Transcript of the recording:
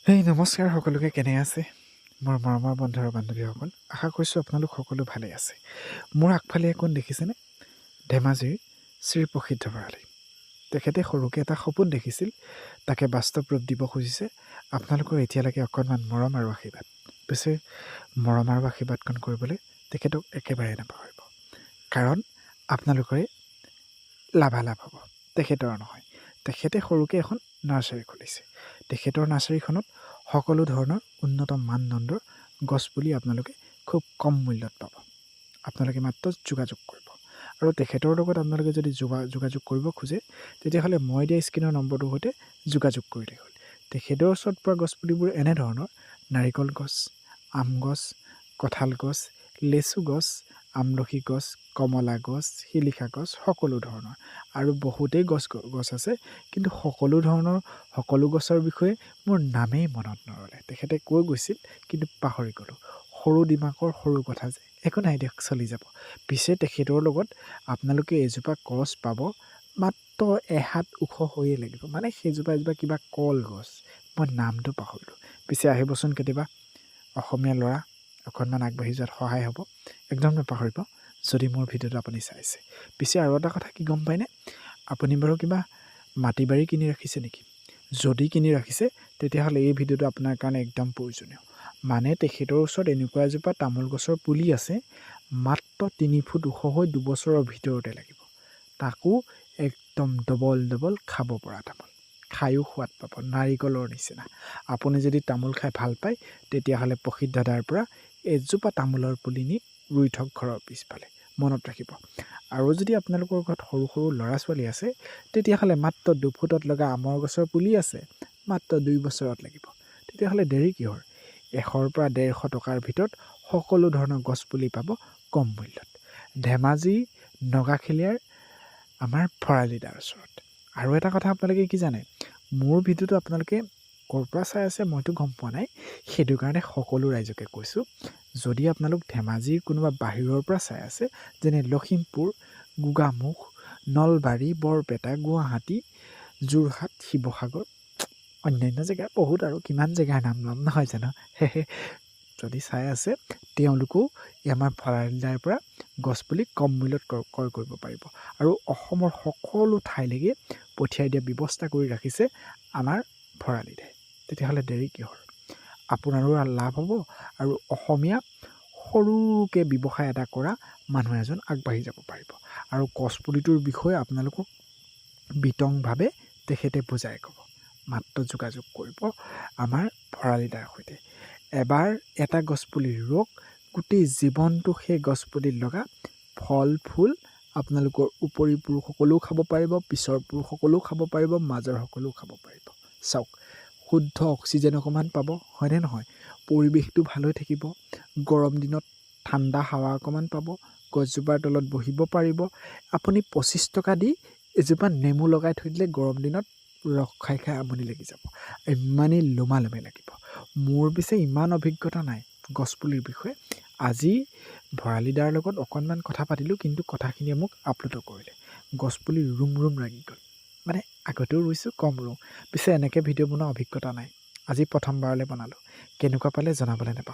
হেই নমস্কাৰ সকলোকে কেনে আছে মোৰ মৰমৰ বন্ধু আৰু বান্ধৱীসকল আশা কৰিছোঁ আপোনালোক সকলো ভালে আছে মোৰ আগফালে এখন দেখিছেনে ধেমাজিৰ শ্ৰী প্ৰসিদ্ধ ভঁৰালী তেখেতে সৰুকৈ এটা সপোন দেখিছিল তাকে বাস্তৱ ৰূপ দিব খুজিছে আপোনালোকৰ এতিয়ালৈকে অকণমান মৰম আৰু আশীৰ্বাদ পিছে মৰম আৰু আশীৰ্বাদকণ কৰিবলৈ তেখেতক একেবাৰে নাপাহৰিব কাৰণ আপোনালোকৰে লাভালাভ হ'ব তেখেতৰ নহয় তেখেতে সৰুকৈ এখন নাৰ্চাৰী খুলিছে তেখেতৰ নাৰ্চাৰীখনত সকলো ধৰণৰ উন্নত মানদণ্ডৰ গছপুলি আপোনালোকে খুব কম মূল্যত পাব আপোনালোকে মাত্ৰ যোগাযোগ কৰিব আৰু তেখেতৰ লগত আপোনালোকে যদি যোগাযোগ কৰিব খোজে তেতিয়াহ'লে মই দিয়া স্ক্ৰীনৰ নম্বৰটোৰ সৈতে যোগাযোগ কৰিলেই হ'ল তেখেতৰ ওচৰত পোৱা গছপুলিবোৰ এনেধৰণৰ নাৰিকল গছ আম গছ কঁঠাল গছ লেচু গছ আমলখি গছ কমলা গছ শিলিখা গছ সকলো ধৰণৰ আৰু বহুতেই গছ আছে কিন্তু সকলো ধৰণৰ সকলো গছৰ বিষয়ে মোৰ নামেই মনত নৰলে তেখেতে কৈ গৈছিল কিন্তু পাহৰি গ'লোঁ সৰু দিমাকৰ সৰু কথা যে একো নাই দিয়ক চলি যাব পিছে তেখেতৰ লগত আপোনালোকে এজোপা গছ পাব মাত্ৰ এহাত ওখ হৈয়ে লাগিব মানে সেইজোপা এজোপা কিবা কলগছ মই নামটো পাহৰিলোঁ পিছে আহিবচোন কেতিয়াবা অসমীয়া ল'ৰা অকণমান আগবাঢ়ি যোৱাত সহায় হ'ব একদম নাপাহৰিব যদি মোৰ ভিডিঅ'টো আপুনি চাইছে পিছে আৰু এটা কথা কি গম পায়নে আপুনি বাৰু কিবা মাটি বাৰী কিনি ৰাখিছে নেকি যদি কিনি ৰাখিছে তেতিয়াহ'লে এই ভিডিঅ'টো আপোনাৰ কাৰণে একদম প্ৰয়োজনীয় মানে তেখেতৰ ওচৰত এনেকুৱা এজোপা তামোল গছৰ পুলি আছে মাত্ৰ 3 ফুট ওখ হৈ 2 বছৰৰ ভিতৰতে লাগিব তাকো একদম ডবল খাব পৰা তামোল খায়ো সোৱাদ পাব নাৰিকলৰ নিচিনা আপুনি যদি তামোল খাই ভাল পায় তেতিয়াহ'লে প্ৰসিদ্ধ দাদাৰ পৰা এজোপা তামোলৰ পুলি নি ৰুই থওক ঘৰৰ পিছফালে মনত ৰাখিব আৰু যদি আপোনালোকৰ ঘৰত সৰু সৰু ল'ৰা ছোৱালী আছে তেতিয়াহ'লে মাত্ৰ 2 ফুটত লগা আমৰ গছৰ পুলি আছে মাত্ৰ 2 বছৰত লাগিব তেতিয়াহ'লে দেৰি কিহৰ 100 পৰা 150 টকাৰ ভিতৰত সকলো ধৰণৰ গছ পুলি পাব কম মূল্যত ধেমাজি নগাখেলীয়াৰ আমাৰ ভঁৰালীদাৰ ওচৰত আৰু এটা কথা আপোনালোকে কি জানে মোৰ ভিডিঅ'টো আপোনালোকে ক'ৰ পৰা চাই আছে মইতো গম পোৱা নাই সেইটো কাৰণে সকলো ৰাইজকে কৈছোঁ যদি আপোনালোক ধেমাজিৰ কোনোবা বাহিৰৰ পৰা চাই আছে যেনে লখিমপুৰ গোগামুখ নলবাৰী বৰপেটা গুৱাহাটী যোৰহাট শিৱসাগৰ অন্যান্য জেগা বহুত আৰু কিমান জেগাৰ নাম ল'ম নহয় জানো যদি চাই আছে তেওঁলোকেও আমাৰ ভঁৰালীদাৰ পৰা গছপুলি কম মূল্যত ক্ৰয় কৰিব পাৰিব আৰু অসমৰ সকলো ঠাইলৈকে পঠিয়াই দিয়া ব্যৱস্থা কৰি ৰাখিছে আমাৰ ভঁৰালীদাই তেতিয়াহ'লে দেৰি কিহৰ আপোনাৰো লাভ হ'ব আৰু অসমীয়া সৰুকৈ ব্যৱসায় এটা কৰা মানুহ এজন আগবাঢ়ি যাব পাৰিব আৰু গছপুলিটোৰ বিষয়ে আপোনালোকক বিতংভাৱে তেখেতে বুজাই ক'ব মাত্ৰ যোগাযোগ কৰিব আমাৰ ভঁৰালীদাৰ সৈতে এবাৰ এটা গছপুলি ৰুওক গোটেই জীৱনটো সেই গছপুলিত লগা ফল ফুল আপোনালোকৰ উপৰি পুৰুষসকলেও খাব পাৰিব পিছৰ পুৰুষসকলেও খাব পাৰিব মাজৰ সকলেও খাব পাৰিব চাওক শুদ্ধ অক্সিজেন অকণমান পাব হয়নে নহয় পৰিৱেশটো ভাল হৈ থাকিব গৰম দিনত ঠাণ্ডা হাৱা অকণমান পাব গছজোপাৰ তলত বহিব পাৰিব আপুনি 25 টকা দি এজোপা নেমু লগাই থৈ দিলে গৰম দিনত ৰস খাই আমনি লাগি যাব ইমানেই লোমালোমে লাগিব মোৰ পিছে ইমান অভিজ্ঞতা নাই গছপুলিৰ বিষয়ে আজি ভঁৰালীদাৰ লগত অকণমান কথা পাতিলোঁ কিন্তু কথাখিনিয়ে মোক আপ্লুত কৰিলে গছপুলি ৰুম লাগি গ'ল মানে আগতেও ৰুইছোঁ কম ৰুওঁ পিছে এনেকৈ ভিডিঅ' বনোৱা অভিজ্ঞতা নাই আজি প্ৰথমবাৰলৈ বনালোঁ কেনেকুৱা পালে জনাবলৈ নাপাহৰিব